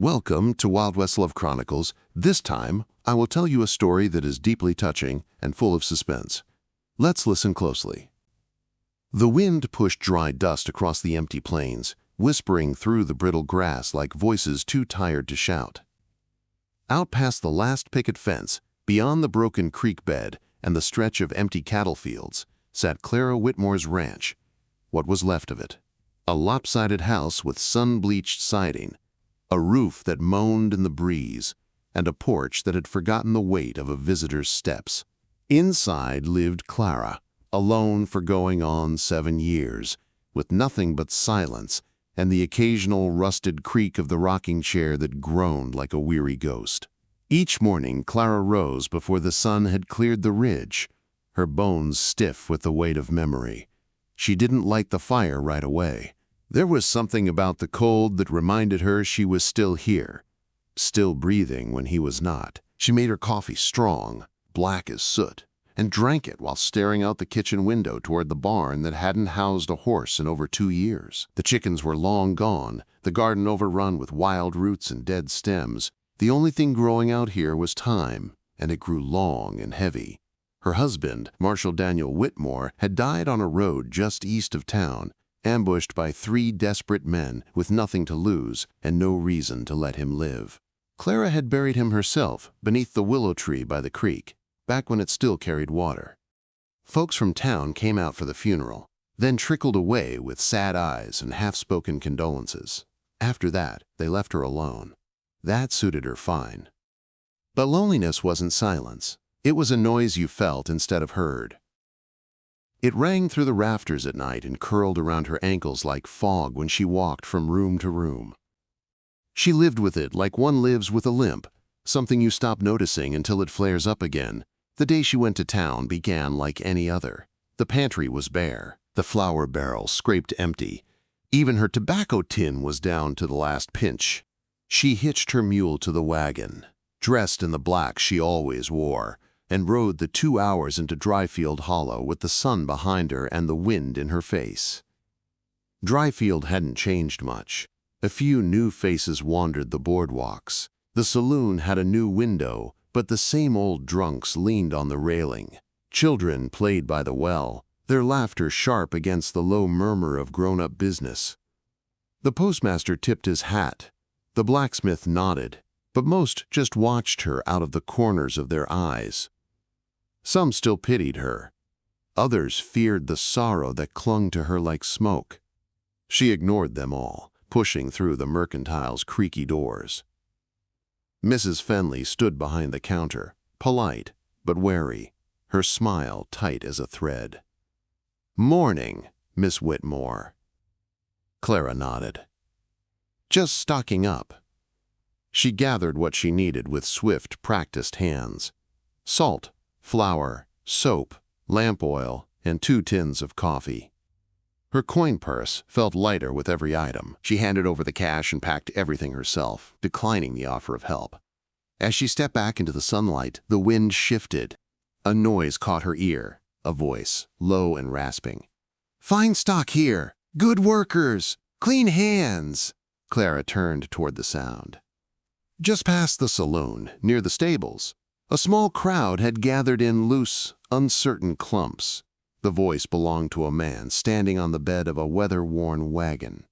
Welcome to Wild West Love Chronicles. This time, I will tell you a story that is deeply touching and full of suspense. Let's listen closely. The wind pushed dry dust across the empty plains, whispering through the brittle grass like voices too tired to shout. Out past the last picket fence, beyond the broken creek bed and the stretch of empty cattle fields, sat Clara Whitmore's ranch. What was left of it? A lopsided house with sun-bleached siding, a roof that moaned in the breeze, and a porch that had forgotten the weight of a visitor's steps. Inside lived Clara, alone for going on 7 years, with nothing but silence and the occasional rusted creak of the rocking chair that groaned like a weary ghost. Each morning Clara rose before the sun had cleared the ridge, her bones stiff with the weight of memory. She didn't light the fire right away. There was something about the cold that reminded her she was still here, still breathing when he was not. She made her coffee strong, black as soot, and drank it while staring out the kitchen window toward the barn that hadn't housed a horse in over 2 years. The chickens were long gone, the garden overrun with wild roots and dead stems. The only thing growing out here was time, and it grew long and heavy. Her husband, Marshal Daniel Whitmore, had died on a road just east of town, ambushed by 3 desperate men with nothing to lose and no reason to let him live. Clara had buried him herself beneath the willow tree by the creek, back when it still carried water. Folks from town came out for the funeral, then trickled away with sad eyes and half-spoken condolences. After that, they left her alone. That suited her fine. But loneliness wasn't silence. It was a noise you felt instead of heard. It rang through the rafters at night and curled around her ankles like fog when she walked from room to room. She lived with it like one lives with a limp, something you stop noticing until it flares up again. The day she went to town began like any other. The pantry was bare, the flour barrel scraped empty. Even her tobacco tin was down to the last pinch. She hitched her mule to the wagon, dressed in the black she always wore, and rode the 2 hours into Dryfield Hollow with the sun behind her and the wind in her face. Dryfield hadn't changed much. A few new faces wandered the boardwalks. The saloon had a new window, but the same old drunks leaned on the railing. Children played by the well, their laughter sharp against the low murmur of grown-up business. The postmaster tipped his hat. The blacksmith nodded, but most just watched her out of the corners of their eyes. Some still pitied her. Others feared the sorrow that clung to her like smoke. She ignored them all, pushing through the mercantile's creaky doors. Mrs. Fenley stood behind the counter, polite but wary, her smile tight as a thread. "Morning, Miss Whitmore." Clara nodded. "Just stocking up." She gathered what she needed with swift, practiced hands. Salt, flour, soap, lamp oil, and 2 tins of coffee. Her coin purse felt lighter with every item. She handed over the cash and packed everything herself, declining the offer of help. As she stepped back into the sunlight, the wind shifted. A noise caught her ear, a voice, low and rasping. "Fine stock here! Good workers! Clean hands!" Clara turned toward the sound. Just past the saloon, near the stables, a small crowd had gathered in loose, uncertain clumps. The voice belonged to a man standing on the bed of a weather-worn wagon.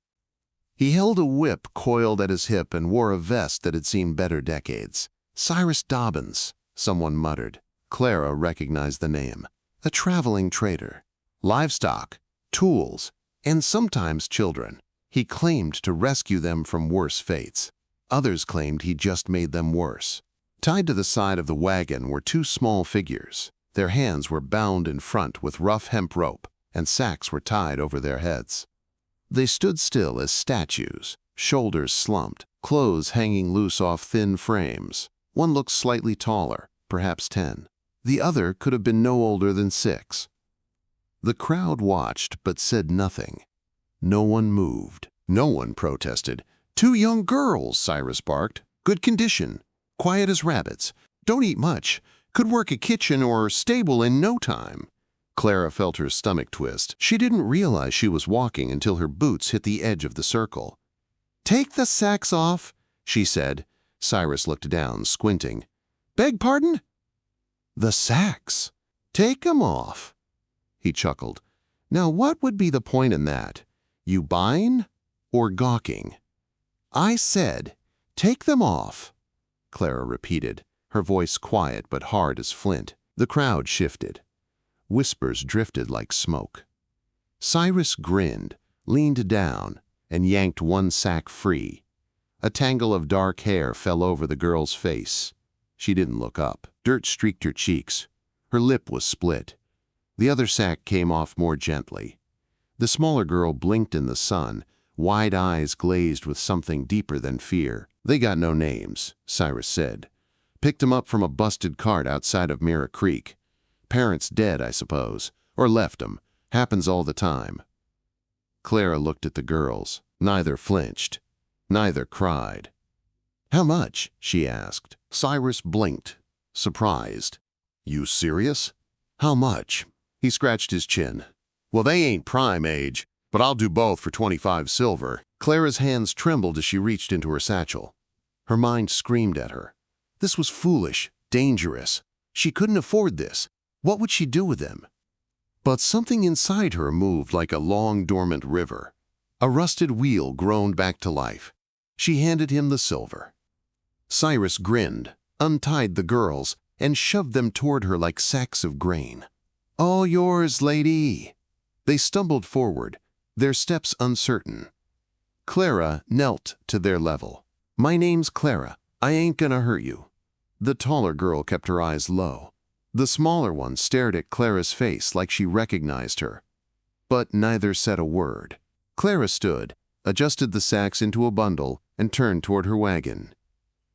He held a whip coiled at his hip and wore a vest that had seen better decades. "Cyrus Dobbins," someone muttered. Clara recognized the name. A traveling trader. Livestock, tools, and sometimes children. He claimed to rescue them from worse fates. Others claimed he just made them worse. Tied to the side of the wagon were 2 small figures. Their hands were bound in front with rough hemp rope, and sacks were tied over their heads. They stood still as statues, shoulders slumped, clothes hanging loose off thin frames. One looked slightly taller, perhaps 10. The other could have been no older than 6. The crowd watched but said nothing. No one moved. No one protested. "2 young girls," Cyrus barked. "Good condition. Quiet as rabbits. Don't eat much. Could work a kitchen or stable in no time." Clara felt her stomach twist. She didn't realize she was walking until her boots hit the edge of the circle. "Take the sacks off," she said. Cyrus looked down, squinting. Beg pardon? The sacks. Take 'em off. He chuckled. Now what would be the point in that? You buying or gawking? I said, take them off, Clara repeated, her voice quiet but hard as flint. The crowd shifted. Whispers drifted like smoke. Cyrus grinned, leaned down, and yanked one sack free. A tangle of dark hair fell over the girl's face. She didn't look up. Dirt streaked her cheeks. Her lip was split. The other sack came off more gently. The smaller girl blinked in the sun, wide eyes glazed with something deeper than fear. They got no names, Cyrus said. Picked 'em up from a busted cart outside of Mirror Creek. Parents dead, I suppose, or left 'em. Happens all the time. Clara looked at the girls. Neither flinched. Neither cried. How much? She asked. Cyrus blinked, surprised. You serious? How much? He scratched his chin. Well, they ain't prime age, but I'll do both for 25 silver. Clara's hands trembled as she reached into her satchel. Her mind screamed at her. This was foolish, dangerous. She couldn't afford this. What would she do with them? But something inside her moved like a long, dormant river. A rusted wheel groaned back to life. She handed him the silver. Cyrus grinned, untied the girls, and shoved them toward her like sacks of grain. All yours, lady. They stumbled forward, their steps uncertain. Clara knelt to their level. My name's Clara. I ain't gonna hurt you. The taller girl kept her eyes low. The smaller one stared at Clara's face like she recognized her. But neither said a word. Clara stood, adjusted the sacks into a bundle, and turned toward her wagon.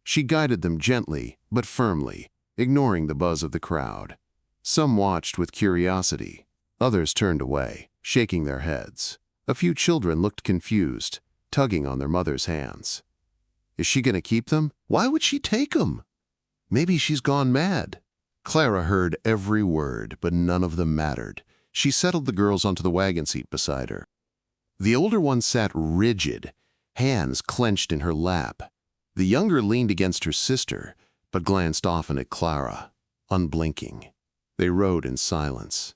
She guided them gently but firmly, ignoring the buzz of the crowd. Some watched with curiosity. Others turned away, shaking their heads. A few children looked confused, tugging on their mother's hands. Is she gonna keep them? Why would she take them? Maybe she's gone mad. Clara heard every word, but none of them mattered. She settled the girls onto the wagon seat beside her. The older one sat rigid, hands clenched in her lap. The younger leaned against her sister, but glanced often at Clara, unblinking. They rode in silence.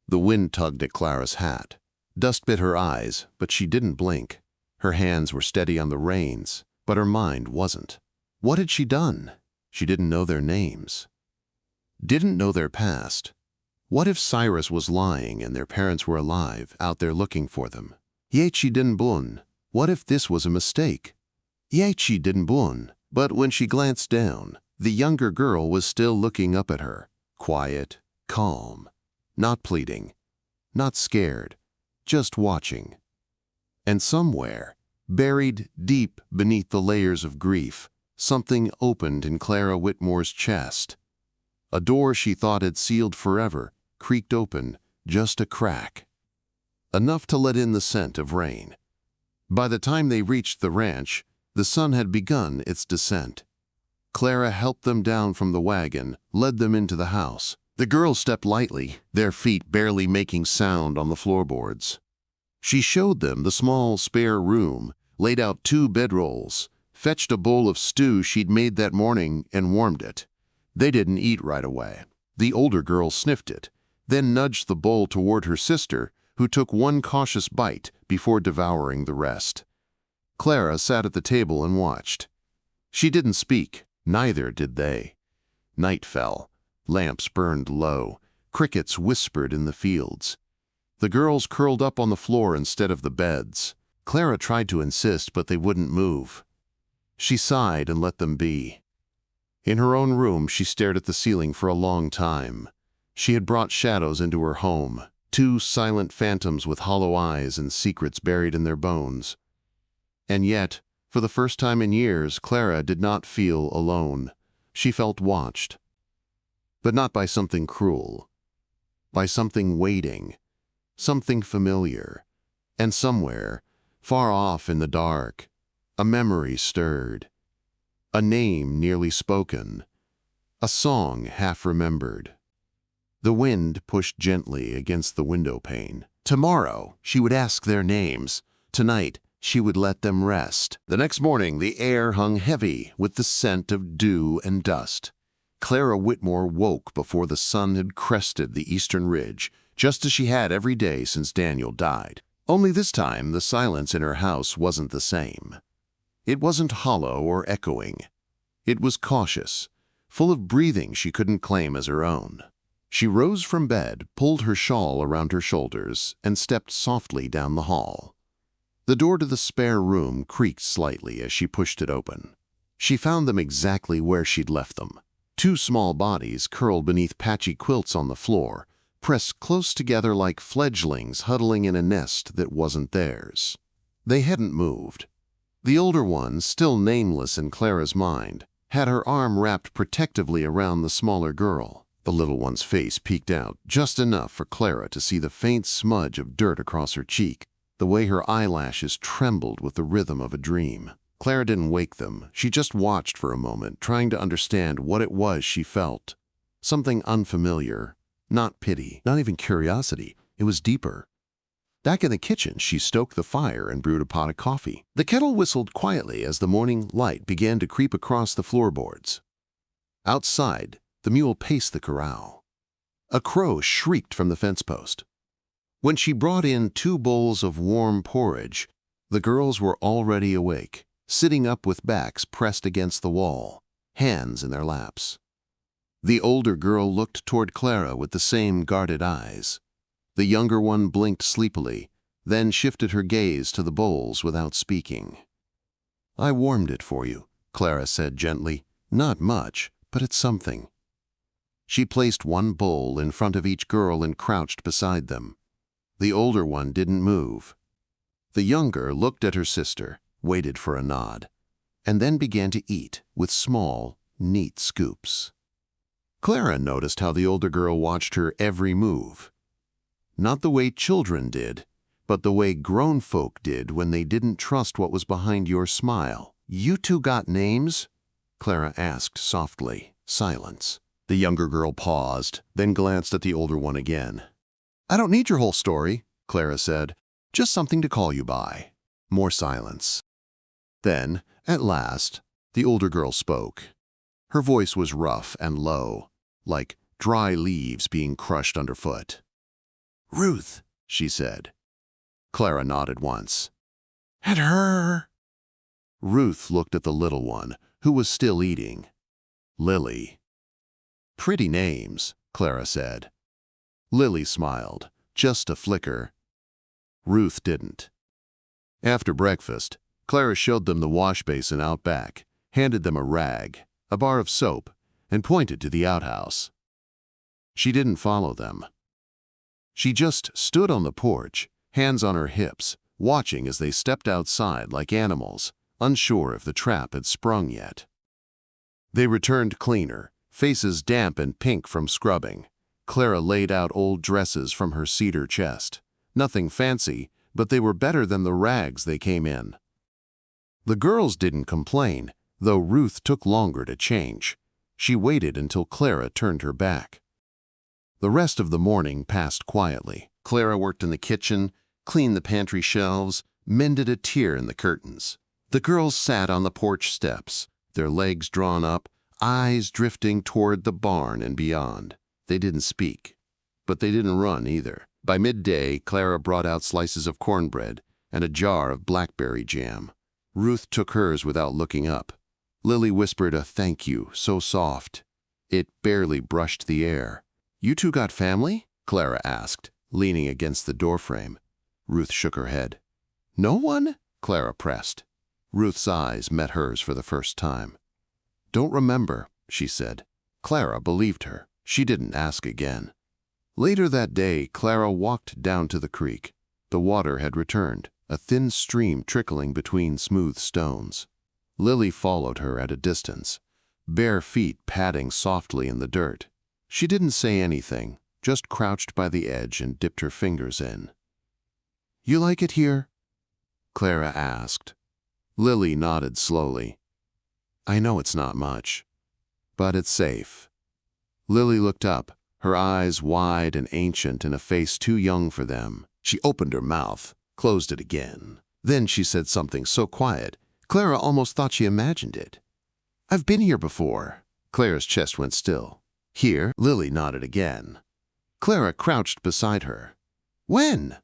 The wind tugged at Clara's hat. Dust bit her eyes, but she didn't blink. Her hands were steady on the reins, but her mind wasn't. What had she done? She didn't know their names. Didn't know their past. What if Cyrus was lying and their parents were alive, out there looking for them? Yechi didn't bun. What if this was a mistake? Yechi didn't bun. But when she glanced down, the younger girl was still looking up at her, quiet, calm, not pleading, not scared, just watching. And somewhere, buried deep beneath the layers of grief, something opened in Clara Whitmore's chest. A door she thought had sealed forever creaked open, just a crack. Enough to let in the scent of rain. By the time they reached the ranch, the sun had begun its descent. Clara helped them down from the wagon, led them into the house. The girls stepped lightly, their feet barely making sound on the floorboards. She showed them the small spare room, laid out 2 bedrolls, fetched a bowl of stew she'd made that morning and warmed it. They didn't eat right away. The older girl sniffed it, then nudged the bowl toward her sister, who took one cautious bite before devouring the rest. Clara sat at the table and watched. She didn't speak, neither did they. Night fell. Lamps burned low. Crickets whispered in the fields. The girls curled up on the floor instead of the beds. Clara tried to insist, but they wouldn't move. She sighed and let them be. In her own room, she stared at the ceiling for a long time. She had brought shadows into her home, 2 silent phantoms with hollow eyes and secrets buried in their bones. And yet, for the first time in years, Clara did not feel alone. She felt watched. But not by something cruel. By something waiting. Something familiar. And somewhere, far off in the dark, a memory stirred. A name nearly spoken. A song half remembered. The wind pushed gently against the window pane. Tomorrow, she would ask their names. Tonight, she would let them rest. The next morning, the air hung heavy with the scent of dew and dust. Clara Whitmore woke before the sun had crested the eastern ridge, just as she had every day since Daniel died. Only this time, the silence in her house wasn't the same. It wasn't hollow or echoing. It was cautious, full of breathing she couldn't claim as her own. She rose from bed, pulled her shawl around her shoulders, and stepped softly down the hall. The door to the spare room creaked slightly as she pushed it open. She found them exactly where she'd left them. Two small bodies curled beneath patchy quilts on the floor, pressed close together like fledglings huddling in a nest that wasn't theirs. They hadn't moved. The older one, still nameless in Clara's mind, had her arm wrapped protectively around the smaller girl. The little one's face peeked out just enough for Clara to see the faint smudge of dirt across her cheek, the way her eyelashes trembled with the rhythm of a dream. Clara didn't wake them. She just watched for a moment, trying to understand what it was she felt. Something unfamiliar. Not pity, not even curiosity. It was deeper. Back in the kitchen, she stoked the fire and brewed a pot of coffee. The kettle whistled quietly as the morning light began to creep across the floorboards. Outside, the mule paced the corral. A crow shrieked from the fence post. When she brought in 2 bowls of warm porridge, the girls were already awake, sitting up with backs pressed against the wall, hands in their laps. The older girl looked toward Clara with the same guarded eyes. The younger one blinked sleepily, then shifted her gaze to the bowls without speaking. "I warmed it for you," Clara said gently. "Not much, but it's something." She placed 1 bowl in front of each girl and crouched beside them. The older one didn't move. The younger looked at her sister, waited for a nod, and then began to eat with small, neat scoops. Clara noticed how the older girl watched her every move. Not the way children did, but the way grown folk did when they didn't trust what was behind your smile. "You two got names?" Clara asked softly. Silence. The younger girl paused, then glanced at the older one again. "I don't need your whole story," Clara said. "Just something to call you by." More silence. Then, at last, the older girl spoke. Her voice was rough and low, like dry leaves being crushed underfoot. "Ruth," she said. Clara nodded once. "At her." Ruth looked at the little one, who was still eating. "Lily." "Pretty names," Clara said. Lily smiled, just a flicker. Ruth didn't. After breakfast, Clara showed them the wash basin out back, handed them a rag, a bar of soap, and pointed to the outhouse. She didn't follow them. She just stood on the porch, hands on her hips, watching as they stepped outside like animals, unsure if the trap had sprung yet. They returned cleaner, faces damp and pink from scrubbing. Clara laid out old dresses from her cedar chest. Nothing fancy, but they were better than the rags they came in. The girls didn't complain, though Ruth took longer to change. She waited until Clara turned her back. The rest of the morning passed quietly. Clara worked in the kitchen, cleaned the pantry shelves, mended a tear in the curtains. The girls sat on the porch steps, their legs drawn up, eyes drifting toward the barn and beyond. They didn't speak, but they didn't run either. By midday, Clara brought out slices of cornbread and a jar of blackberry jam. Ruth took hers without looking up. Lily whispered a thank you, so soft. It barely brushed the air. "You two got family?" Clara asked, leaning against the doorframe. Ruth shook her head. "No one?" Clara pressed. Ruth's eyes met hers for the first time. "Don't remember," she said. Clara believed her. She didn't ask again. Later that day, Clara walked down to the creek. The water had returned, a thin stream trickling between smooth stones. Lily followed her at a distance, bare feet padding softly in the dirt. She didn't say anything, just crouched by the edge and dipped her fingers in. "You like it here?" Clara asked. Lily nodded slowly. "I know it's not much, but it's safe." Lily looked up, her eyes wide and ancient in a face too young for them. She opened her mouth, closed it again, Then she said something so quiet, Clara almost thought she imagined it. "I've been here before." Clara's chest went still. "Here?" Lily nodded again. Clara crouched beside her. "When?"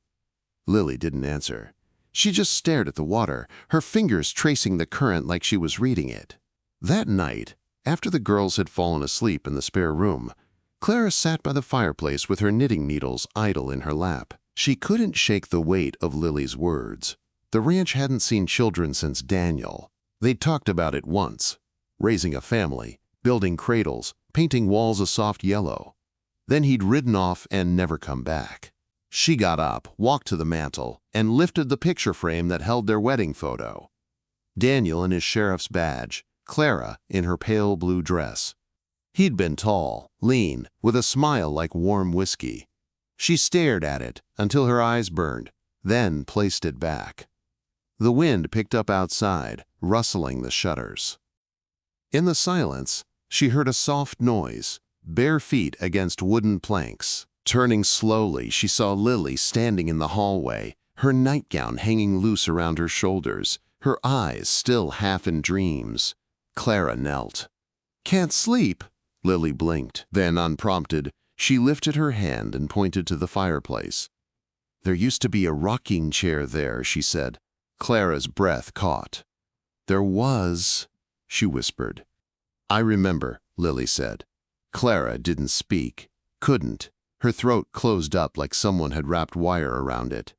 Lily didn't answer. She just stared at the water, her fingers tracing the current like she was reading it. That night, after the girls had fallen asleep in the spare room, Clara sat by the fireplace with her knitting needles idle in her lap. She couldn't shake the weight of Lily's words. The ranch hadn't seen children since Daniel. They'd talked about it once, raising a family, building cradles, painting walls a soft yellow. Then he'd ridden off and never come back. She got up, walked to the mantel, and lifted the picture frame that held their wedding photo. Daniel in his sheriff's badge, Clara in her pale blue dress. He'd been tall, lean, with a smile like warm whiskey. She stared at it until her eyes burned, then placed it back. The wind picked up outside, rustling the shutters. In the silence, she heard a soft noise, bare feet against wooden planks. Turning slowly, she saw Lily standing in the hallway, her nightgown hanging loose around her shoulders, her eyes still half in dreams. Clara knelt. "Can't sleep?" Lily blinked. Then, unprompted, she lifted her hand and pointed to the fireplace. "There used to be a rocking chair there," she said. Clara's breath caught. "There was," she whispered. "I remember," Lily said. Clara didn't speak, couldn't. Her throat closed up like someone had wrapped wire around it.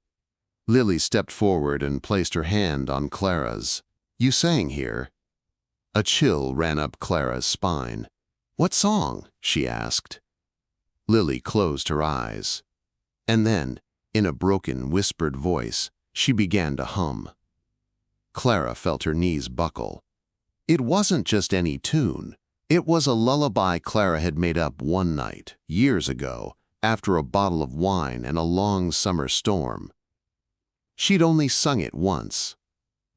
Lily stepped forward and placed her hand on Clara's. "You sang here." A chill ran up Clara's spine. "What song?" she asked. Lily closed her eyes. And then, in a broken, whispered voice, she began to hum. Clara felt her knees buckle. It wasn't just any tune. It was a lullaby Clara had made up one night, years ago, after a bottle of wine and a long summer storm. She'd only sung it once.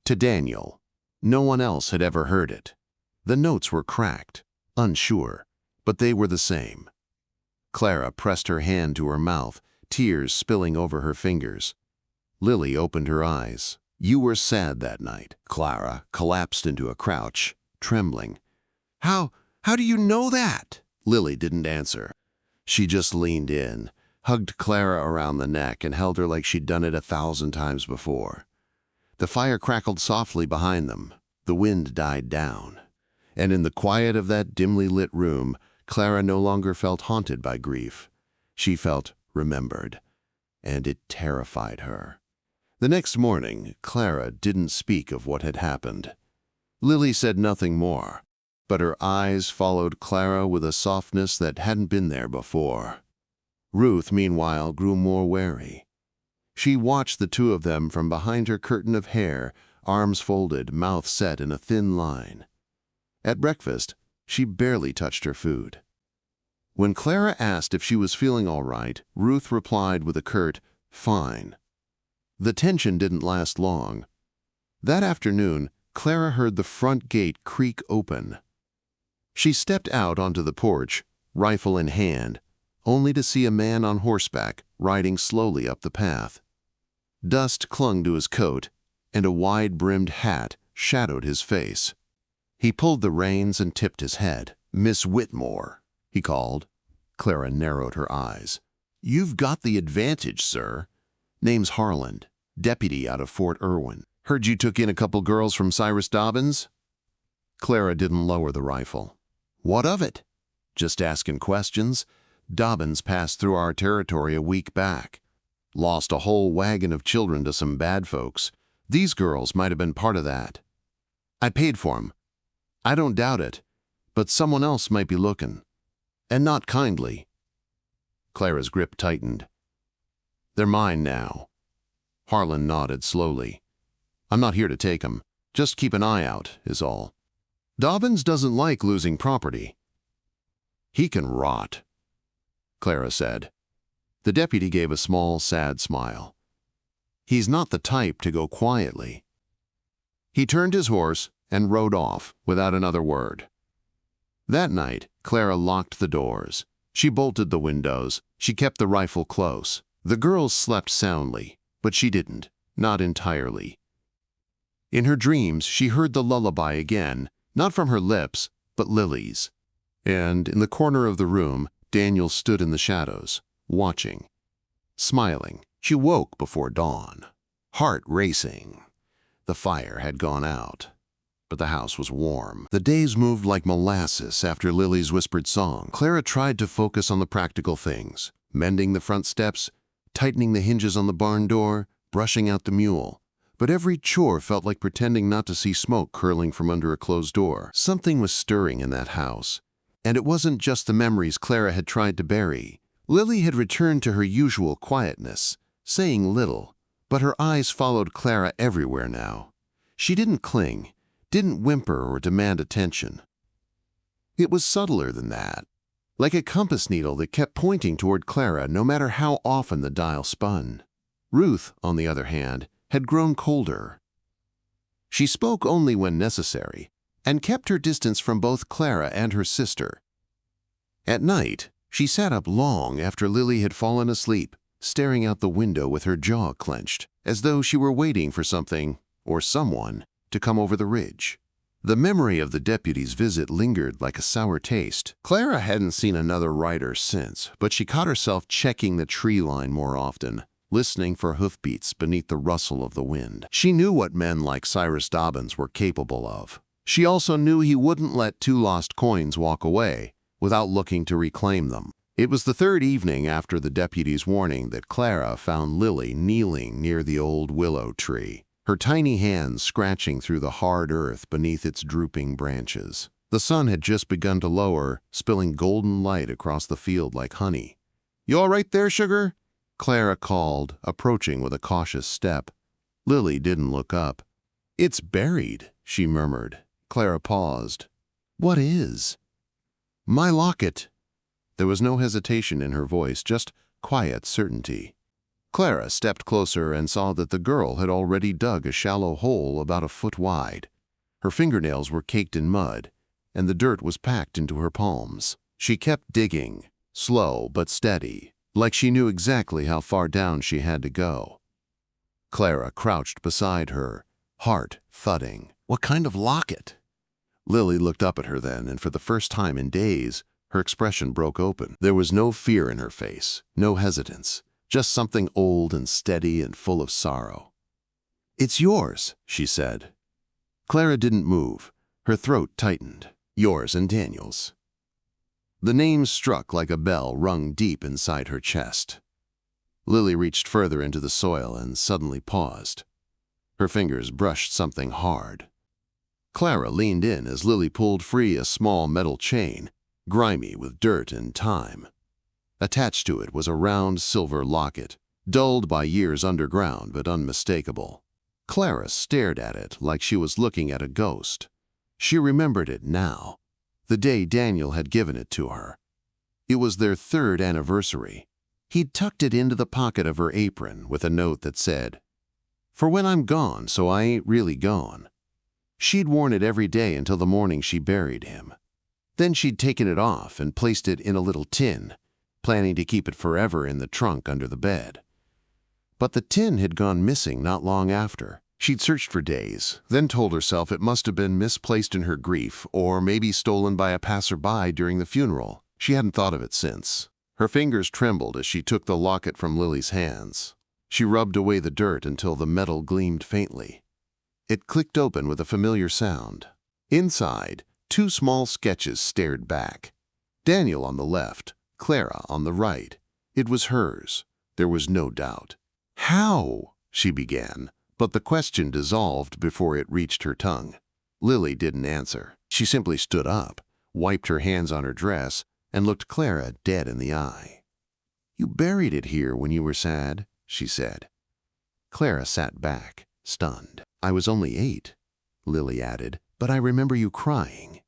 To Daniel. No one else had ever heard it. The notes were cracked, unsure, but they were the same. Clara pressed her hand to her mouth, tears spilling over her fingers. Lily opened her eyes. "You were sad that night." Clara collapsed into a crouch, trembling. How do you know that?" Lily didn't answer. She just leaned in, hugged Clara around the neck, and held her like she'd done it 1,000 times before. The fire crackled softly behind them. The wind died down. And in the quiet of that dimly lit room, Clara no longer felt haunted by grief. She felt remembered, and it terrified her. The next morning, Clara didn't speak of what had happened. Lily said nothing more, but her eyes followed Clara with a softness that hadn't been there before. Ruth, meanwhile, grew more wary. She watched the two of them from behind her curtain of hair, arms folded, mouth set in a thin line. At breakfast, she barely touched her food. When Clara asked if she was feeling all right, Ruth replied with a curt, "Fine." The tension didn't last long. That afternoon, Clara heard the front gate creak open. She stepped out onto the porch, rifle in hand, only to see a man on horseback riding slowly up the path. Dust clung to his coat, and a wide-brimmed hat shadowed his face. He pulled the reins and tipped his head. "Miss Whitmore," he called. Clara narrowed her eyes. "You've got the advantage, sir. Name's Harland, deputy out of Fort Irwin. Heard you took in a couple girls from Cyrus Dobbins?" Clara didn't lower the rifle. "What of it?" "Just asking questions. Dobbins passed through our territory a week back. Lost a whole wagon of children to some bad folks. These girls might have been part of that. I paid for 'em. I don't doubt it, but someone else might be looking. And not kindly." Clara's grip tightened. "They're mine now." Harlan nodded slowly. "I'm not here to take 'em. Just keep an eye out, is all. Dobbins doesn't like losing property." "He can rot," Clara said. The deputy gave a small, sad smile. "He's not the type to go quietly." He turned his horse and rode off without another word. That night, Clara locked the doors. She bolted the windows. She kept the rifle close. The girls slept soundly, but she didn't, not entirely. In her dreams, she heard the lullaby again, not from her lips, but Lily's. And in the corner of the room, Daniel stood in the shadows, watching. Smiling, she woke before dawn, heart racing. The fire had gone out, but the house was warm. The days moved like molasses after Lily's whispered song. Clara tried to focus on the practical things, mending the front steps, tightening the hinges on the barn door, brushing out the mule. But every chore felt like pretending not to see smoke curling from under a closed door. Something was stirring in that house, and it wasn't just the memories Clara had tried to bury. Lily had returned to her usual quietness, saying little, but her eyes followed Clara everywhere now. She didn't cling, didn't whimper or demand attention. It was subtler than that, like a compass needle that kept pointing toward Clara no matter how often the dial spun. Ruth, on the other hand, had grown colder. She spoke only when necessary, and kept her distance from both Clara and her sister. At night, she sat up long after Lily had fallen asleep, staring out the window with her jaw clenched, as though she were waiting for something, or someone, to come over the ridge. The memory of the deputy's visit lingered like a sour taste. Clara hadn't seen another rider since, but she caught herself checking the tree line more often, listening for hoofbeats beneath the rustle of the wind. She knew what men like Cyrus Dobbins were capable of. She also knew he wouldn't let two lost coins walk away without looking to reclaim them. It was the third evening after the deputy's warning that Clara found Lily kneeling near the old willow tree, her tiny hands scratching through the hard earth beneath its drooping branches. The sun had just begun to lower, spilling golden light across the field like honey. "You all right there, sugar?" Clara called, approaching with a cautious step. Lily didn't look up. "It's buried," she murmured. Clara paused. "What is?" "My locket." There was no hesitation in her voice, just quiet certainty. Clara stepped closer and saw that the girl had already dug a shallow hole about a foot wide. Her fingernails were caked in mud, and the dirt was packed into her palms. She kept digging, slow but steady, like she knew exactly how far down she had to go. Clara crouched beside her, heart thudding. "What kind of locket?" Lily looked up at her then, and for the first time in days, her expression broke open. There was no fear in her face, no hesitance, just something old and steady and full of sorrow. "It's yours," she said. Clara didn't move. Her throat tightened. "Yours and Daniel's." The name struck like a bell rung deep inside her chest. Lily reached further into the soil and suddenly paused. Her fingers brushed something hard. Clara leaned in as Lily pulled free a small metal chain, grimy with dirt and time. Attached to it was a round silver locket, dulled by years underground but unmistakable. Clara stared at it like she was looking at a ghost. She remembered it now, the day Daniel had given it to her. It was their 3rd anniversary. He'd tucked it into the pocket of her apron with a note that said, "For when I'm gone, so I ain't really gone." She'd worn it every day until the morning she buried him. Then she'd taken it off and placed it in a little tin, planning to keep it forever in the trunk under the bed. But the tin had gone missing not long after. She'd searched for days, then told herself it must have been misplaced in her grief or maybe stolen by a passerby during the funeral. She hadn't thought of it since. Her fingers trembled as she took the locket from Lily's hands. She rubbed away the dirt until the metal gleamed faintly. It clicked open with a familiar sound. Inside, 2 small sketches stared back. Daniel on the left, Clara on the right. It was hers. There was no doubt. "How?" she began, but the question dissolved before it reached her tongue. Lily didn't answer. She simply stood up, wiped her hands on her dress, and looked Clara dead in the eye. "You buried it here when you were sad," she said. Clara sat back, stunned. "I was only 8, Lily added, "but I remember you crying."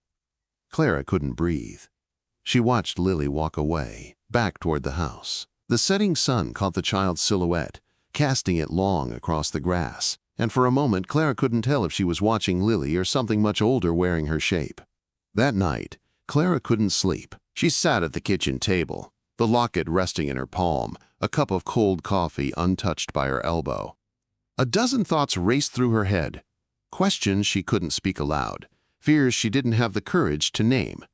Clara couldn't breathe. She watched Lily walk away, back toward the house. The setting sun caught the child's silhouette, casting it long across the grass, and for a moment Clara couldn't tell if she was watching Lily or something much older wearing her shape. That night, Clara couldn't sleep. She sat at the kitchen table, the locket resting in her palm, a cup of cold coffee untouched by her elbow. A dozen thoughts raced through her head. questions she couldn't speak aloud, fears she didn't have the courage to name.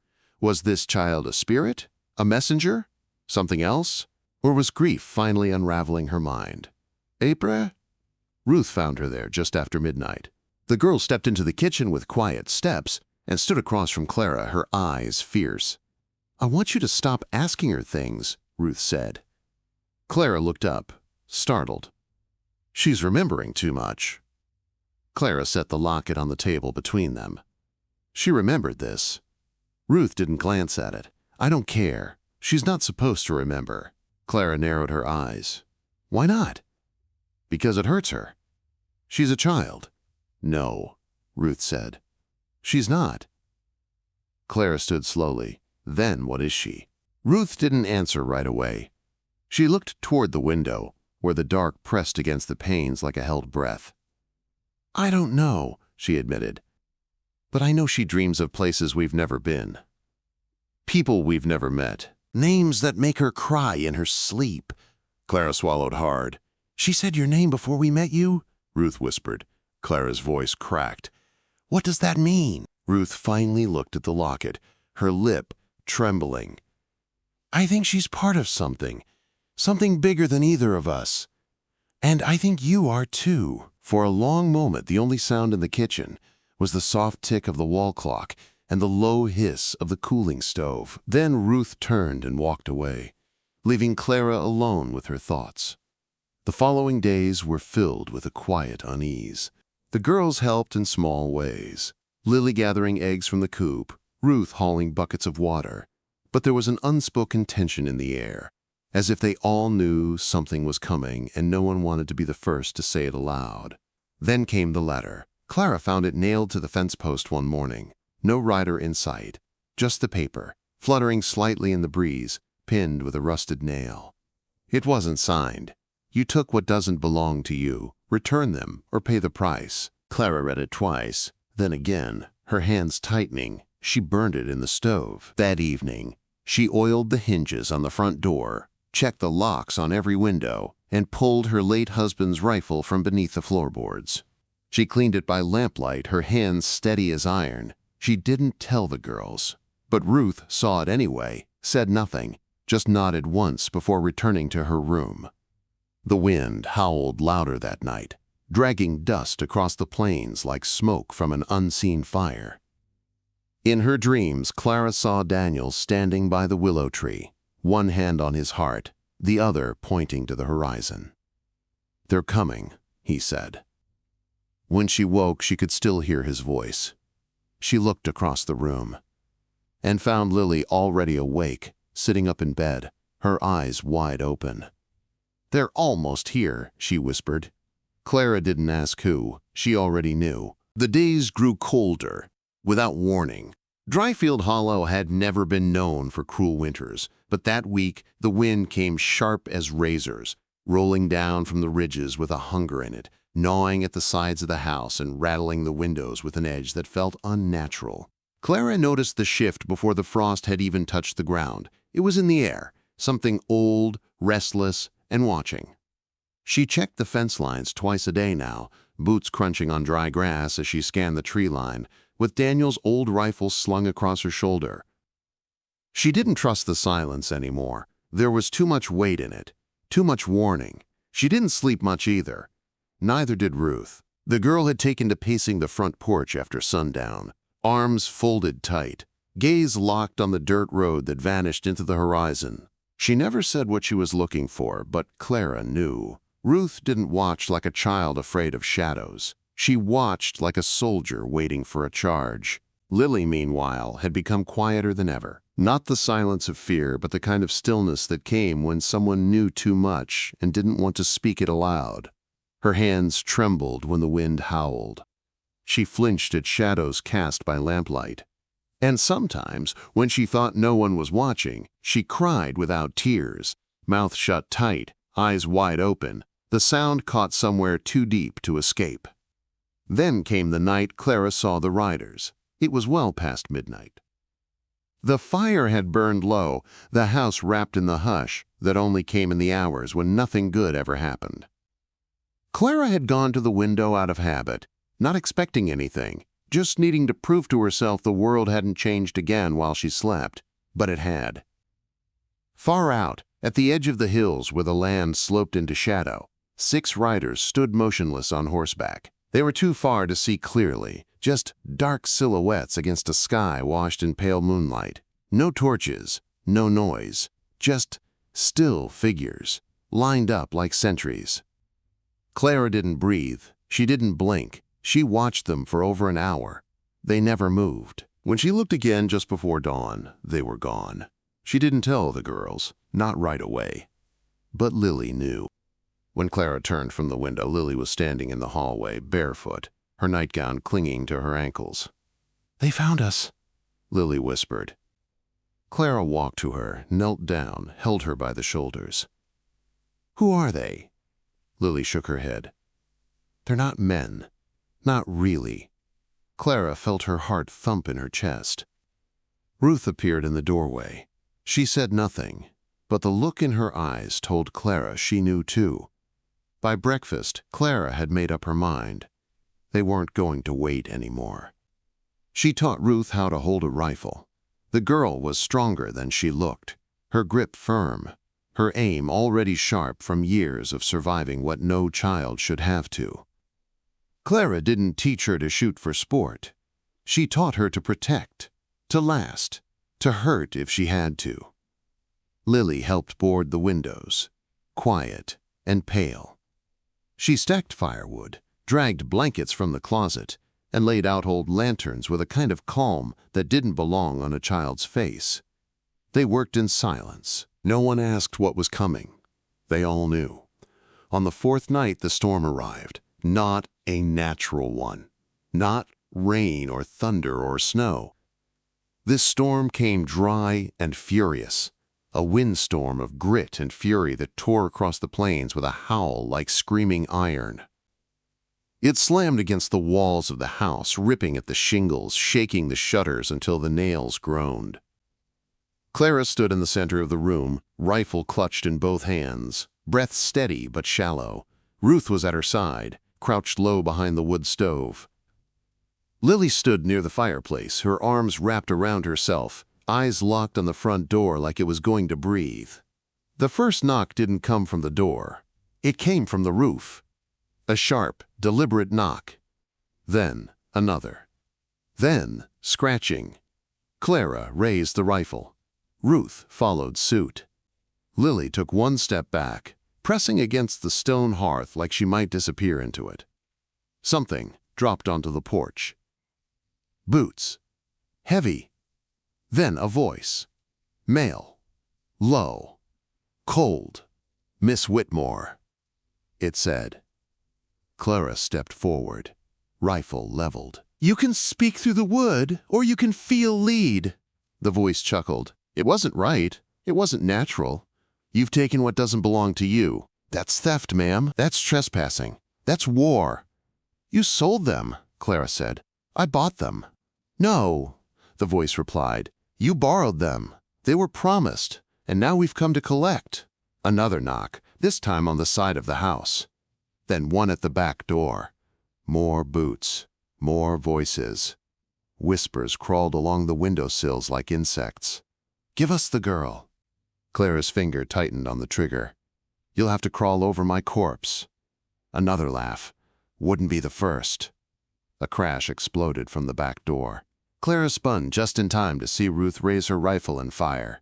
Was this child a spirit? A messenger? Something else? Or was grief finally unraveling her mind? April? Ruth found her there just after midnight. The girl stepped into the kitchen with quiet steps and stood across from Clara, her eyes fierce. "I want you to stop asking her things," Ruth said. Clara looked up, startled. "She's remembering too much." Clara set the locket on the table between them. She remembered this. Ruth didn't glance at it. "I don't care. She's not supposed to remember." Clara narrowed her eyes. "Why not?" "Because it hurts her. She's a child." "No," Ruth said. "She's not." Clara stood slowly. "Then what is she?" Ruth didn't answer right away. She looked toward the window, where the dark pressed against the panes like a held breath. "I don't know," she admitted. "But I know she dreams of places we've never been. People we've never met. Names that make her cry in her sleep." Clara swallowed hard. "She said your name before we met you?" Ruth whispered. Clara's voice cracked. "What does that mean?" Ruth finally looked at the locket, her lip trembling. "I think she's part of something. Something bigger than either of us. And I think you are too." For a long moment, the only sound in the kitchen was the soft tick of the wall clock and the low hiss of the cooling stove. Then Ruth turned and walked away, leaving Clara alone with her thoughts. The following days were filled with a quiet unease. The girls helped in small ways, Lily gathering eggs from the coop, Ruth hauling buckets of water. But there was an unspoken tension in the air, as if they all knew something was coming and no one wanted to be the first to say it aloud. Then came the letter. Clara found it nailed to the fence post one morning. No writer in sight, just the paper, fluttering slightly in the breeze, pinned with a rusted nail. It wasn't signed. "You took what doesn't belong to you. Return them or pay the price." Clara read it twice, then again, her hands tightening. She burned it in the stove. That evening, she oiled the hinges on the front door, checked the locks on every window, and pulled her late husband's rifle from beneath the floorboards. She cleaned it by lamplight, her hands steady as iron. She didn't tell the girls, but Ruth saw it anyway, said nothing, just nodded once before returning to her room. The wind howled louder that night, dragging dust across the plains like smoke from an unseen fire. In her dreams, Clara saw Daniel standing by the willow tree, one hand on his heart, the other pointing to the horizon. "They're coming," he said. When she woke, she could still hear his voice. She looked across the room and found Lily already awake, sitting up in bed, her eyes wide open. "They're almost here," she whispered. Clara didn't ask who. She already knew. The days grew colder, without warning. Dryfield Hollow had never been known for cruel winters, but that week the wind came sharp as razors, rolling down from the ridges with a hunger in it, gnawing at the sides of the house and rattling the windows with an edge that felt unnatural. Clara noticed the shift before the frost had even touched the ground. It was in the air, something old, restless, and watching. She checked the fence lines twice a day now, boots crunching on dry grass as she scanned the tree line, with Daniel's old rifle slung across her shoulder. She didn't trust the silence anymore. There was too much weight in it, too much warning. She didn't sleep much either. Neither did Ruth. The girl had taken to pacing the front porch after sundown, arms folded tight, gaze locked on the dirt road that vanished into the horizon. She never said what she was looking for, but Clara knew. Ruth didn't watch like a child afraid of shadows. She watched like a soldier waiting for a charge. Lily, meanwhile, had become quieter than ever. Not the silence of fear, but the kind of stillness that came when someone knew too much and didn't want to speak it aloud. Her hands trembled when the wind howled. She flinched at shadows cast by lamplight. And sometimes, when she thought no one was watching, she cried without tears, mouth shut tight, eyes wide open, the sound caught somewhere too deep to escape. Then came the night Clara saw the riders. It was well past midnight. The fire had burned low, the house wrapped in the hush that only came in the hours when nothing good ever happened. Clara had gone to the window out of habit, not expecting anything, just needing to prove to herself the world hadn't changed again while she slept, but it had. Far out, at the edge of the hills where the land sloped into shadow, 6 riders stood motionless on horseback. They were too far to see clearly, just dark silhouettes against a sky washed in pale moonlight. No torches, no noise, just still figures, lined up like sentries. Clara didn't breathe. She didn't blink. She watched them for over an hour. They never moved. When she looked again just before dawn, they were gone. She didn't tell the girls, not right away. But Lily knew. When Clara turned from the window, Lily was standing in the hallway, barefoot, her nightgown clinging to her ankles. "They found us," Lily whispered. Clara walked to her, knelt down, held her by the shoulders. "Who are they?" Lily shook her head. "They're not men. Not really." Clara felt her heart thump in her chest. Ruth appeared in the doorway. She said nothing, but the look in her eyes told Clara she knew too. By breakfast, Clara had made up her mind. They weren't going to wait anymore. She taught Ruth how to hold a rifle. The girl was stronger than she looked, her grip firm, her aim already sharp from years of surviving what no child should have to. Clara didn't teach her to shoot for sport. She taught her to protect, to last, to hurt if she had to. Lily helped board the windows, quiet and pale. She stacked firewood, dragged blankets from the closet, and laid out old lanterns with a kind of calm that didn't belong on a child's face. They worked in silence. No one asked what was coming. They all knew. On the 4th night, the storm arrived. Not a natural one. Not rain or thunder or snow. This storm came dry and furious. A windstorm of grit and fury that tore across the plains with a howl like screaming iron. It slammed against the walls of the house, ripping at the shingles, shaking the shutters until the nails groaned. Clara stood in the center of the room, rifle clutched in both hands, breath steady but shallow. Ruth was at her side, crouched low behind the wood stove. Lily stood near the fireplace, her arms wrapped around herself, eyes locked on the front door like it was going to breathe. The first knock didn't come from the door. It came from the roof. A sharp, deliberate knock. Then another. Then scratching. Clara raised the rifle. Ruth followed suit. Lily took one step back, pressing against the stone hearth like she might disappear into it. Something dropped onto the porch. Boots. Heavy. Then a voice. Male. Low. Cold. "Miss Whitmore," it said. Clara stepped forward, rifle leveled. "You can speak through the wood, or you can feel lead," the voice chuckled. "It wasn't right. It wasn't natural. You've taken what doesn't belong to you. That's theft, ma'am. That's trespassing. That's war." "You sold them," Clara said. "I bought them." "No," the voice replied. "You borrowed them. They were promised, and now we've come to collect." Another knock, this time on the side of the house. Then one at the back door. More boots, more voices. Whispers crawled along the windowsills like insects. "Give us the girl." Clara's finger tightened on the trigger. "You'll have to crawl over my corpse." Another laugh. "Wouldn't be the first." A crash exploded from the back door. Clara spun just in time to see Ruth raise her rifle and fire.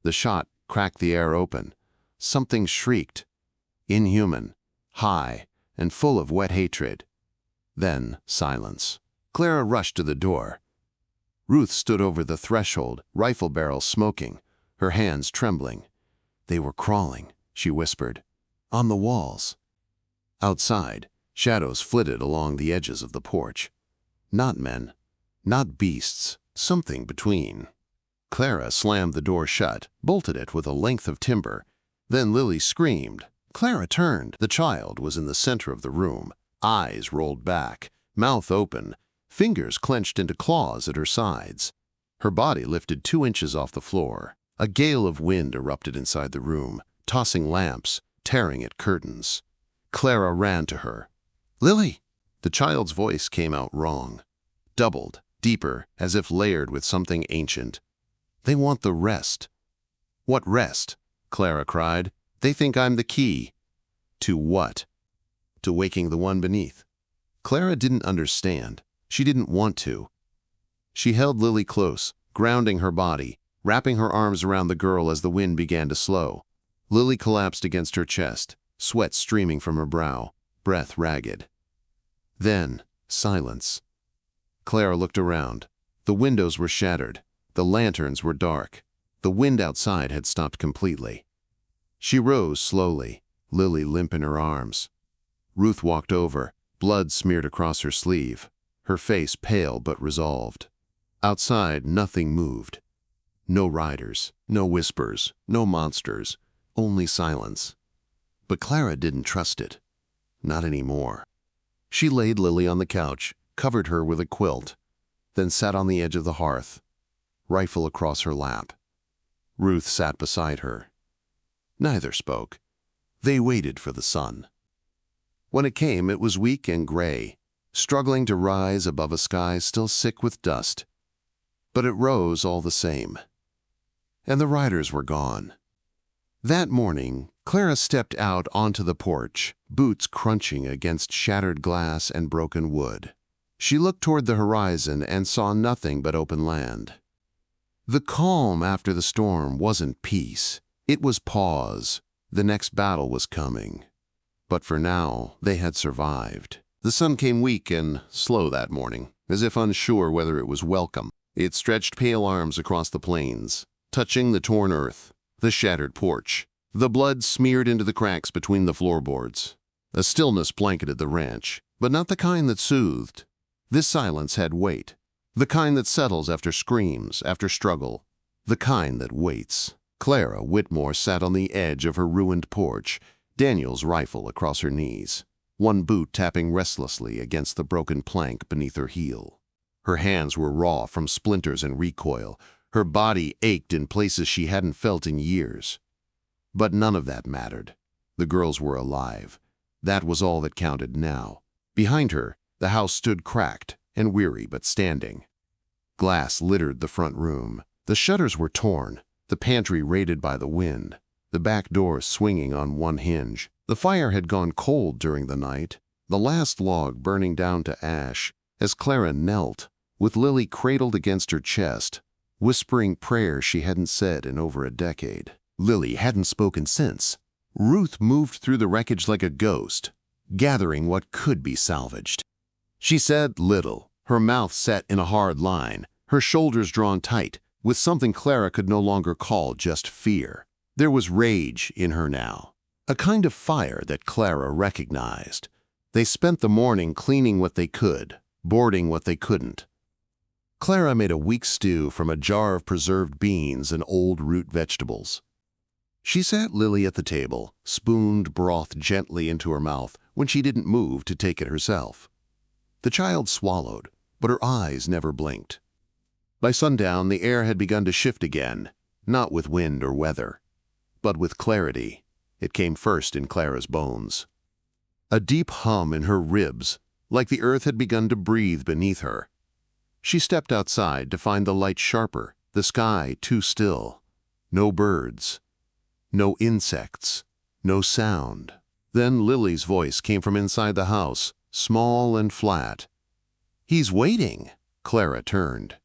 The shot cracked the air open. Something shrieked. Inhuman, high, and full of wet hatred. Then silence. Clara rushed to the door. Ruth stood over the threshold, rifle barrel smoking, her hands trembling. "They were crawling," she whispered. "On the walls." Outside, shadows flitted along the edges of the porch. Not men, not beasts, something between. Clara slammed the door shut, bolted it with a length of timber. Then Lily screamed. Clara turned. The child was in the center of the room, eyes rolled back, mouth open, fingers clenched into claws at her sides. Her body lifted 2 inches off the floor. A gale of wind erupted inside the room, tossing lamps, tearing at curtains. Clara ran to her. "Lily, The child's voice came out wrong, doubled, deeper, as if layered with something ancient. "They want the rest." "What rest?" Clara cried. "They think I'm the key." "To what?" "To waking the one beneath." Clara didn't understand. She didn't want to. She held Lily close, grounding her body, wrapping her arms around the girl as the wind began to slow. Lily collapsed against her chest, sweat streaming from her brow, breath ragged. Then, silence. Clara looked around. The windows were shattered. The lanterns were dark. The wind outside had stopped completely. She rose slowly, Lily limp in her arms. Ruth walked over, blood smeared across her sleeve, her face pale but resolved. Outside, nothing moved. No riders, no whispers, no monsters, only silence. But Clara didn't trust it. Not anymore. She laid Lily on the couch, covered her with a quilt, then sat on the edge of the hearth, rifle across her lap. Ruth sat beside her. Neither spoke. They waited for the sun. When it came, it was weak and gray, struggling to rise above a sky still sick with dust. But it rose all the same. And the riders were gone. That morning, Clara stepped out onto the porch, boots crunching against shattered glass and broken wood. She looked toward the horizon and saw nothing but open land. The calm after the storm wasn't peace. It was pause. The next battle was coming. But for now, they had survived. The sun came weak and slow that morning, as if unsure whether it was welcome. It stretched pale arms across the plains, touching the torn earth, the shattered porch. The blood smeared into the cracks between the floorboards. A stillness blanketed the ranch, but not the kind that soothed. This silence had weight, the kind that settles after screams, after struggle, the kind that waits. Clara Whitmore sat on the edge of her ruined porch, Daniel's rifle across her knees, one boot tapping restlessly against the broken plank beneath her heel. Her hands were raw from splinters and recoil. Her body ached in places she hadn't felt in years. But none of that mattered. The girls were alive. That was all that counted now. Behind her, the house stood cracked and weary but standing. Glass littered the front room. The shutters were torn, the pantry raided by the wind, the back door swinging on one hinge. The fire had gone cold during the night, the last log burning down to ash, as Clara knelt, with Lily cradled against her chest, whispering prayers she hadn't said in over a decade. Lily hadn't spoken since. Ruth moved through the wreckage like a ghost, gathering what could be salvaged. She said little, her mouth set in a hard line, her shoulders drawn tight, with something Clara could no longer call just fear. There was rage in her now, a kind of fire that Clara recognized. They spent the morning cleaning what they could, boarding what they couldn't. Clara made a weak stew from a jar of preserved beans and old root vegetables. She sat Lily at the table, spooned broth gently into her mouth when she didn't move to take it herself. The child swallowed, but her eyes never blinked. By sundown, the air had begun to shift again, not with wind or weather, but with clarity. It came first in Clara's bones. A deep hum in her ribs, like the earth had begun to breathe beneath her. She stepped outside to find the light sharper, the sky too still. No birds. No insects, no sound. Then Lily's voice came from inside the house, small and flat. "He's waiting." Clara turned.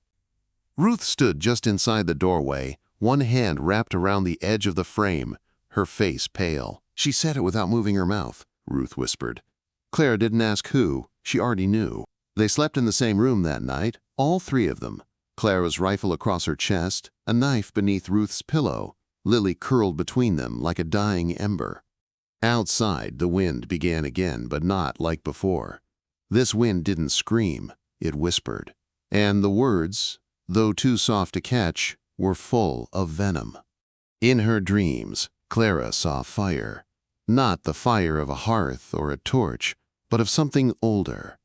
Ruth stood just inside the doorway, one hand wrapped around the edge of the frame, her face pale. "She said it without moving her mouth," Ruth whispered. Clara didn't ask who, she already knew. They slept in the same room that night, all three of them. Clara's rifle across her chest, a knife beneath Ruth's pillow, Lily curled between them like a dying ember. Outside, the wind began again, but not like before. This wind didn't scream, it whispered. And the words, though too soft to catch, were full of venom. In her dreams, Clara saw fire. Not the fire of a hearth or a torch, but of something older.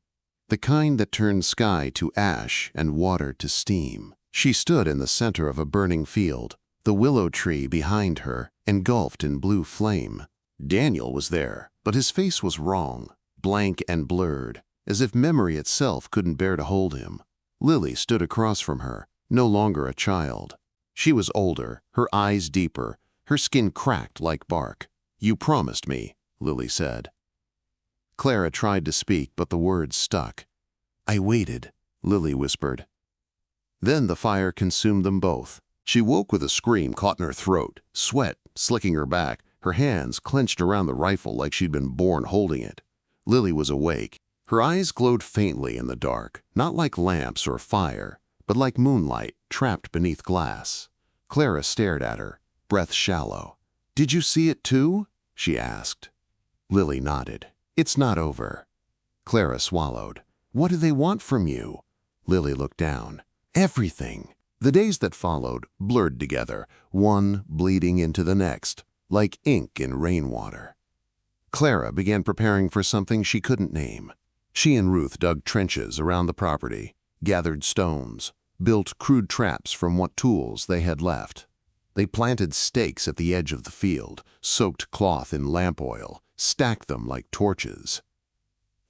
The kind that turned sky to ash and water to steam. She stood in the center of a burning field, the willow tree behind her, engulfed in blue flame. Daniel was there, but his face was wrong, blank and blurred. as if memory itself couldn't bear to hold him. Lily stood across from her, no longer a child. She was older, her eyes deeper, her skin cracked like bark. "You promised me," Lily said. Clara tried to speak, but the words stuck. "I waited," Lily whispered. Then the fire consumed them both. She woke with a scream caught in her throat, sweat slicking her back, her hands clenched around the rifle like she'd been born holding it. Lily was awake. Her eyes glowed faintly in the dark, not like lamps or fire, but like moonlight trapped beneath glass. Clara stared at her, breath shallow. "Did you see it too?" she asked. Lily nodded. "It's not over." Clara swallowed. "What do they want from you?" Lily looked down. "Everything." The days that followed blurred together, one bleeding into the next, like ink in rainwater. Clara began preparing for something she couldn't name. She and Ruth dug trenches around the property, gathered stones, built crude traps from what tools they had left. They planted stakes at the edge of the field, soaked cloth in lamp oil, stacked them like torches.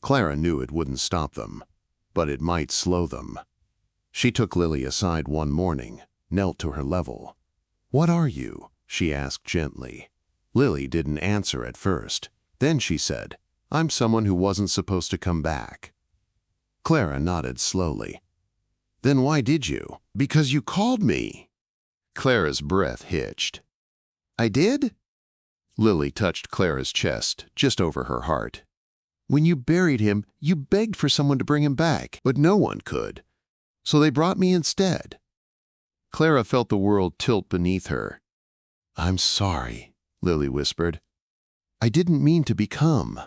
Clara knew it wouldn't stop them, but it might slow them. She took Lily aside one morning, knelt to her level. "What are you?" she asked gently. Lily didn't answer at first. Then she said, "I'm someone who wasn't supposed to come back." Clara nodded slowly. "Then why did you?" "Because you called me." Clara's breath hitched. "I did?" Lily touched Clara's chest, just over her heart. "When you buried him, you begged for someone to bring him back, but no one could. So they brought me instead." Clara felt the world tilt beneath her. "I'm sorry," Lily whispered. "I didn't mean to become."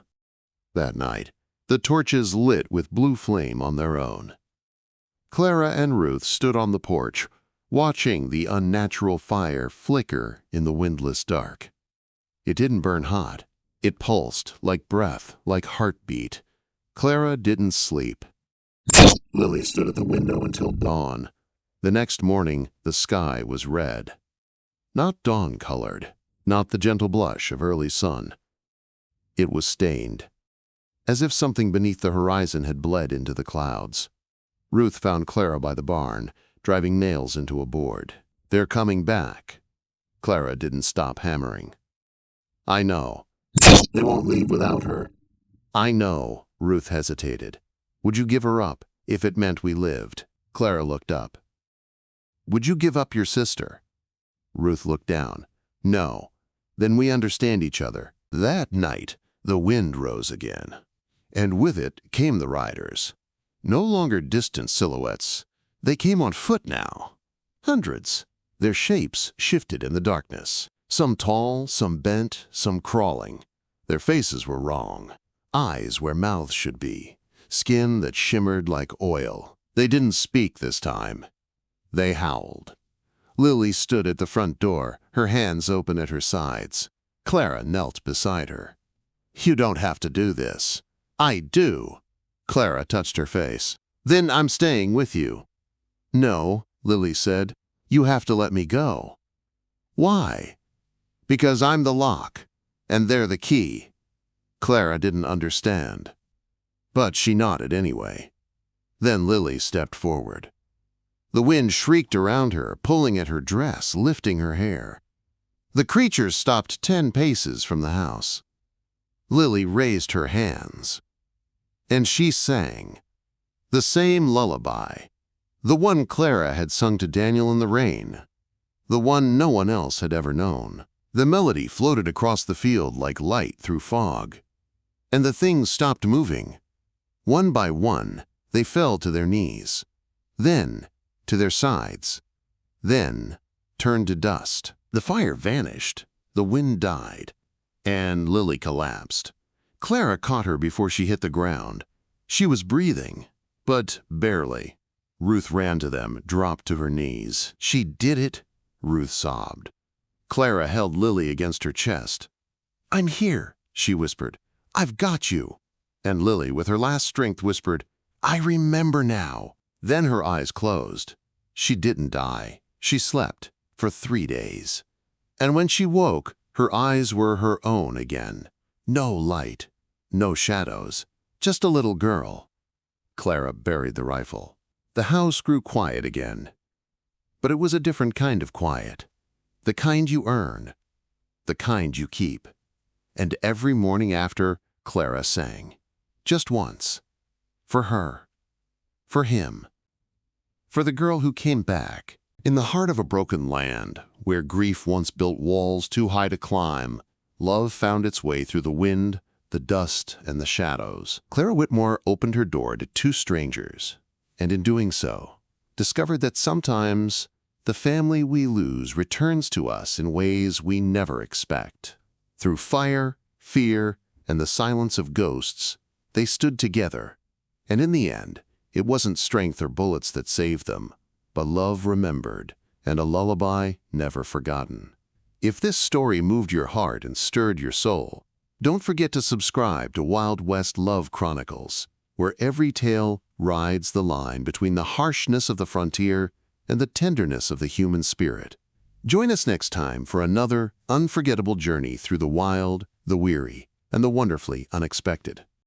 That night, the torches lit with blue flame on their own. Clara and Ruth stood on the porch, watching the unnatural fire flicker in the windless dark. It didn't burn hot. It pulsed like breath, like heartbeat. Clara didn't sleep. Lily stood at the window until dawn. The next morning, the sky was red. Not dawn-colored, not the gentle blush of early sun. It was stained, as if something beneath the horizon had bled into the clouds. Ruth found Clara by the barn, driving nails into a board. "They're coming back." Clara didn't stop hammering. "I know. They won't leave without her." "I know." Ruth hesitated. "Would you give her up if it meant we lived?" Clara looked up. "Would you give up your sister?" Ruth looked down. "No. Then we understand each other." That night, the wind rose again, and with it came the riders. No longer distant silhouettes. They came on foot now. Hundreds. Their shapes shifted in the darkness. Some tall, some bent, some crawling. Their faces were wrong. Eyes where mouths should be. Skin that shimmered like oil. They didn't speak this time. They howled. Lily stood at the front door, her hands open at her sides. Clara knelt beside her. "You don't have to do this." "I do." Clara touched her face. "Then I'm staying with you." "No," Lily said. "You have to let me go." "Why?" "Because I'm the lock, and they're the key." Clara didn't understand, but she nodded anyway. Then Lily stepped forward. The wind shrieked around her, pulling at her dress, lifting her hair. The creatures stopped 10 paces from the house. Lily raised her hands, and she sang. The same lullaby. The one Clara had sung to Daniel in the rain. The one no one else had ever known. The melody floated across the field like light through fog. And the things stopped moving. One by one, they fell to their knees. Then, to their sides. Then, turned to dust. The fire vanished. The wind died. And Lily collapsed. Clara caught her before she hit the ground. She was breathing, but barely. Ruth ran to them, dropped to her knees. "She did it," Ruth sobbed. Clara held Lily against her chest. "I'm here," she whispered. "I've got you." And Lily, with her last strength, whispered, "I remember now." Then her eyes closed. She didn't die. She slept for 3 days. And when she woke, her eyes were her own again. No light, no shadows, just a little girl. Clara buried the rifle. The house grew quiet again. But it was a different kind of quiet. The kind you earn. The kind you keep. And every morning after, Clara sang. Just once. For her. For him. For the girl who came back. In the heart of a broken land, where grief once built walls too high to climb, love found its way through the wind, the dust, and the shadows. Clara Whitmore opened her door to two strangers, and in doing so, discovered that sometimes the family we lose returns to us in ways we never expect. Through fire, fear, and the silence of ghosts, they stood together, and in the end, it wasn't strength or bullets that saved them, but love remembered, and a lullaby never forgotten. If this story moved your heart and stirred your soul, don't forget to subscribe to Wild West Love Chronicles, where every tale rides the line between the harshness of the frontier and the tenderness of the human spirit. Join us next time for another unforgettable journey through the wild, the weary, and the wonderfully unexpected.